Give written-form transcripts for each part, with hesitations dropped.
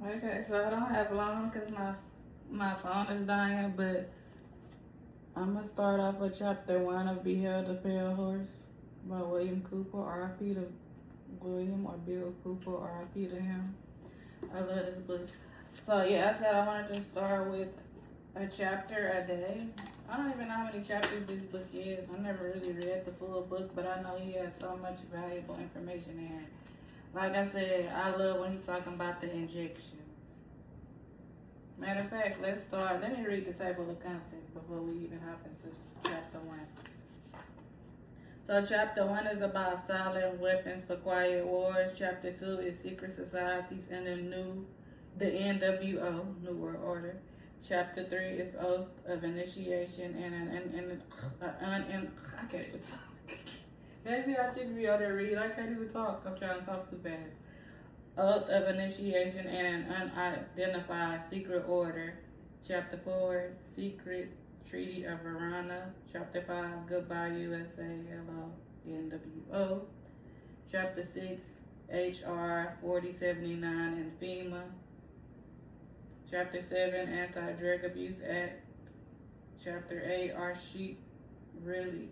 Okay, so I don't have long because my phone is dying, but I'm gonna start off with chapter one of Beheld the Pale Horse by William Cooper, R.I.P. to William or Bill Cooper, R.I.P. to him. I love this book. So yeah, I said I wanted to start with a chapter a day. I don't even know how many chapters this book is. I never really read the full book, but I know he has so much valuable information in here. Like I said, I love when he's talking about the injections. Matter of fact, let's start. Let me read the table of contents before we even hop into chapter one. So chapter one is about silent weapons for quiet wars. Chapter two is secret societies and the NWO, New World Order. Chapter three is oath of initiation and I can't even talk. Maybe I shouldn't be able to read. I can't even talk. I'm trying to talk too fast. Oath of initiation and an unidentified secret order. Chapter 4, Secret Treaty of Verona. Chapter 5, Goodbye USA, Hello, NWO. Chapter 6, HR 4079 and FEMA. Chapter 7, Anti-Drug Abuse Act. Chapter 8, Are Sheep Ready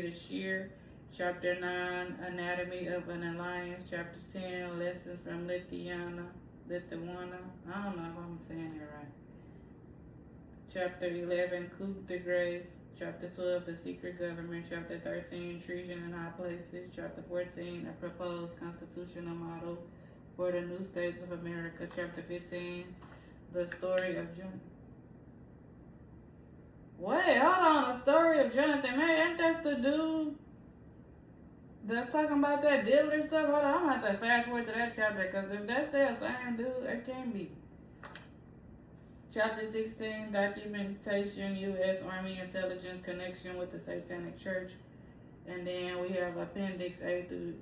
to Shear? Chapter 9, Anatomy of an Alliance. Chapter 10, Lessons from Lithuania. I don't know if I'm saying it right. Chapter 11, Coup de Grace. Chapter 12, The Secret Government. Chapter 13, Treason in High Places. Chapter 14, A Proposed Constitutional Model for the New States of America. Chapter 15, The Story of Jonathan. Wait, hold on. The Story of Jonathan May. Ain't that the dude that's talking about that dealer stuff? Hold on, I'm gonna have to fast forward to that chapter because if that's the same dude, it can't be. Chapter 16, Documentation, U.S. Army Intelligence Connection with the Satanic Church. And then we have Appendix A through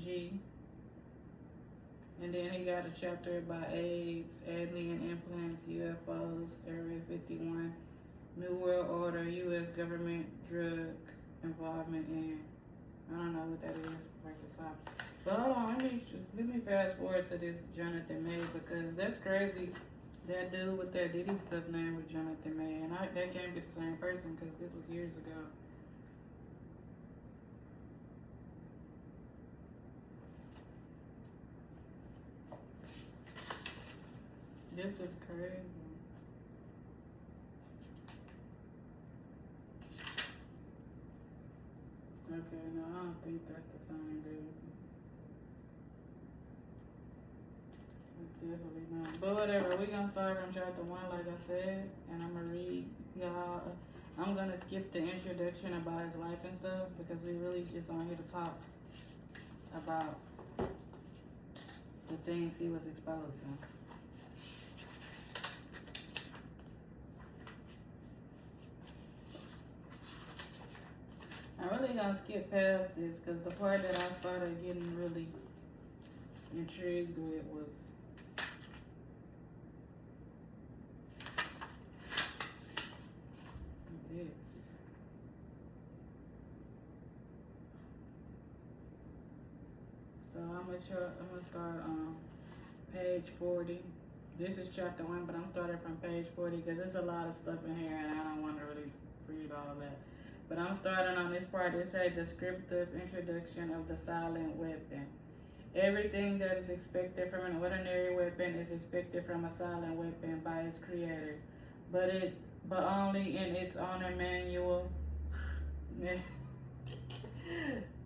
G. And then he got a chapter about AIDS, alien implants, UFOs, Area 51, New World Order, U.S. government drug involvement in, I don't know what that is versus hops. But hold on, let me fast forward to this Jonathan May because that's crazy. That dude with that Diddy stuff name was Jonathan May, and that can't be the same person because this was years ago. This is crazy. Okay, no, I don't think that's the same dude. It's definitely not. But whatever, we gonna start from chapter 1 like I said, and I'm gonna read y'all. I'm gonna skip the introduction about his life and stuff because we really just on here to talk about the things he was exposed to. I'm really gonna skip past this because the part that I started getting really intrigued with was this. So I'm gonna start on page 40. This is chapter 1, but I'm starting from page 40 because there's a lot of stuff in here and I don't want to really read all of that. But I'm starting on this part. It's a descriptive introduction of the silent weapon. Everything that is expected from an ordinary weapon is expected from a silent weapon by its creators, but only in its owner manual.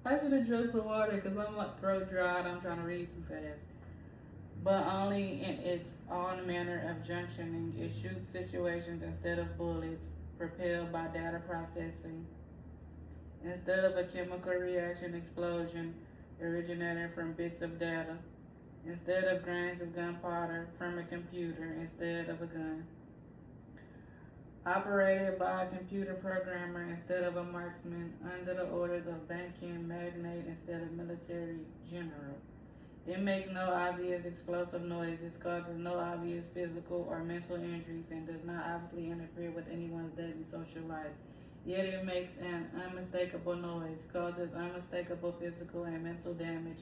I should have drunk some water because my throat dried. I'm trying to read too fast. But only in its own manner of junctioning. It shoots situations instead of bullets, propelled by data processing. Instead of a chemical reaction explosion originating from bits of data. Instead of grains of gunpowder from a computer instead of a gun. Operated by a computer programmer instead of a marksman, under the orders of banking magnate instead of military general. It makes no obvious explosive noises, causes no obvious physical or mental injuries, and does not obviously interfere with anyone's daily social life. Yet it makes an unmistakable noise, causes unmistakable physical and mental damage,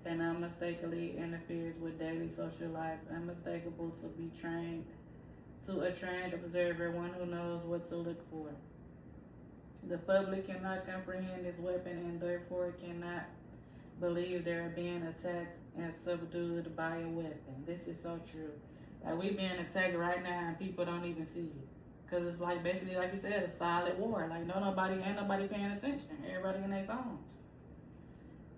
and unmistakably interferes with daily social life, unmistakable to be trained to a trained observer, one who knows what to look for. The public cannot comprehend this weapon and therefore cannot believe they are being attacked and subdued by a weapon. This is so true. Like, we being attacked right now and people don't even see it. Cause it's like, basically, like you said, a silent war. Like, ain't nobody paying attention. Everybody in their phones.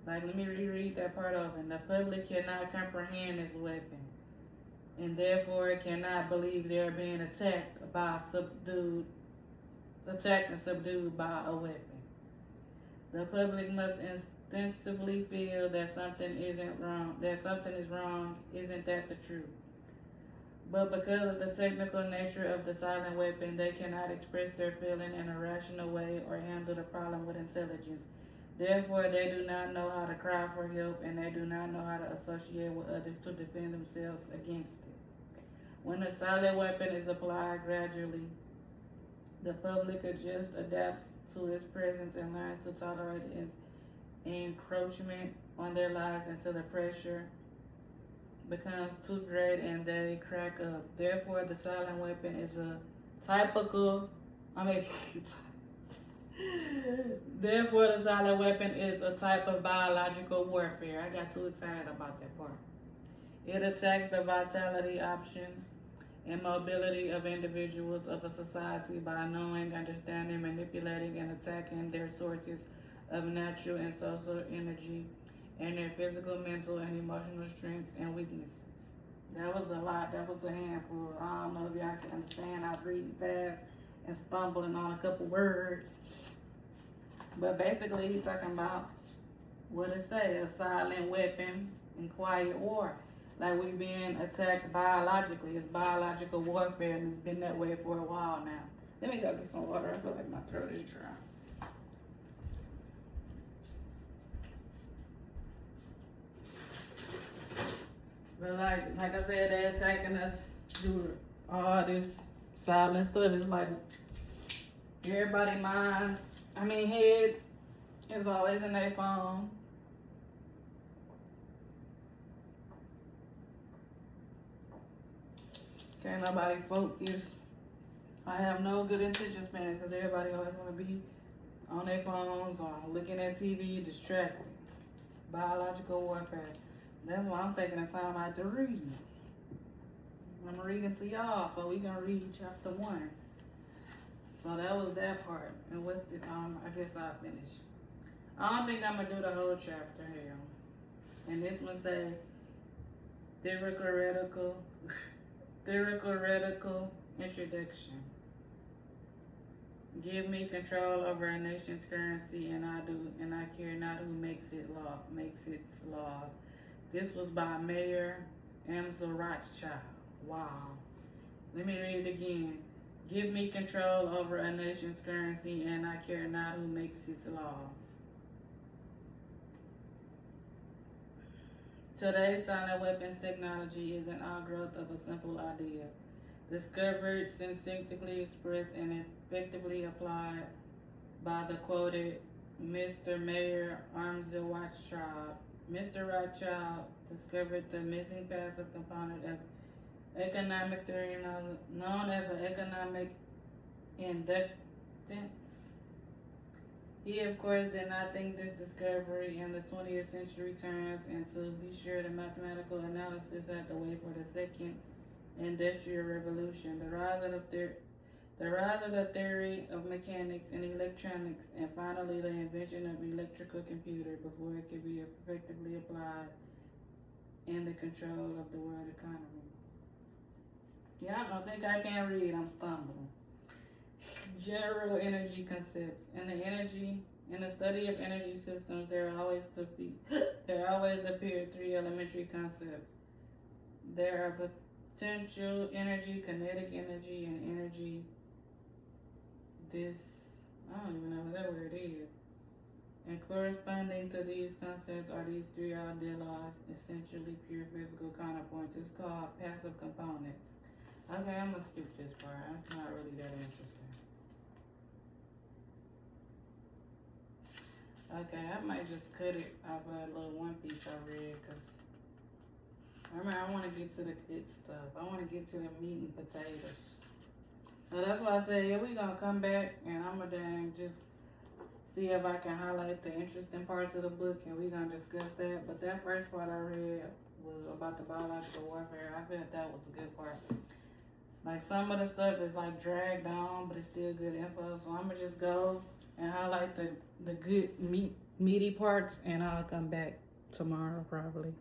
Like, let me reread that part over. The public cannot comprehend this weapon and therefore cannot believe they are being attacked and subdued by a weapon. The public must instinctively feel that something is wrong. Isn't that the truth? But because of the technical nature of the silent weapon, they cannot express their feeling in a rational way or handle the problem with intelligence. Therefore, they do not know how to cry for help, and they do not know how to associate with others to defend themselves against it. When a silent weapon is applied gradually, the public adapts to its presence and learns to tolerate its encroachment on their lives until the pressure becomes too great and they crack up. Therefore, the silent weapon is a Therefore, the silent weapon is a type of biological warfare. I got too excited about that part. It attacks the vitality, options, and mobility of individuals of a society by knowing, understanding, manipulating, and attacking their sources of natural and social energy and their physical, mental, and emotional strengths and weaknesses. That was a lot. That was a handful. I don't know if y'all can understand. I was reading fast and stumbling on a couple words. But basically, he's talking about what it say, a silent weapon in quiet war. Like, we being attacked biologically. It's biological warfare, and it's been that way for a while now. Let me go get some water. I feel like my throat is dry. But like I said, they're attacking us through all this silent stuff. It's like everybody heads is always in their phone. Can't nobody focus. I have no good attention span because everybody always want to be on their phones or looking at TV, distracted. Biological warfare. That's why I'm taking the time out to read. I'm reading to y'all, so we gonna read chapter 1. So that was that part. And I guess I'll finish. I don't think I'm gonna do the whole chapter here. And this one say, theoretical introduction. Give me control over a nation's currency, and I care not who makes its laws. This was by Mayor Amsel Rothschild. Wow. Let me read it again. Give me control over a nation's currency, and I care not who makes its laws. Today's silent weapons technology is an outgrowth of a simple idea, discovered, instinctively expressed, and effectively applied by the quoted Mr. Mayor Amsel Rothschild. Mr. Rothschild discovered the missing passive component of economic theory known as an economic inductance. He, of course, did not think this discovery in the 20th century terms, and to be sure, the mathematical analysis had to wait for the second industrial revolution, the rise of the theory of mechanics and electronics, and finally the invention of electrical computer before it could be effectively applied in the control of the world economy. Y'all don't think I can't read, I'm stumbling. General energy concepts. In the study of energy systems, there always appear 3 elementary concepts. There are potential energy, kinetic energy, and energy. I don't even know what that word is. And corresponding to these concepts are these 3 idealized, essentially pure physical counterpoints. It's called passive components. Okay, I'm gonna skip this part. It's not really that interesting. Okay, I might just cut it off of that little one piece I read, cause remember I want to get to the good stuff. I want to get to the meat and potatoes. So that's why I said, yeah, we gonna come back and I'm gonna dang just see if I can highlight the interesting parts of the book and we gonna discuss that. But that first part I read was about the biological warfare. I felt that was a good part. Like some of the stuff is like dragged on, but it's still good info. So I'm gonna just go and highlight the good meaty parts, and I'll come back tomorrow probably.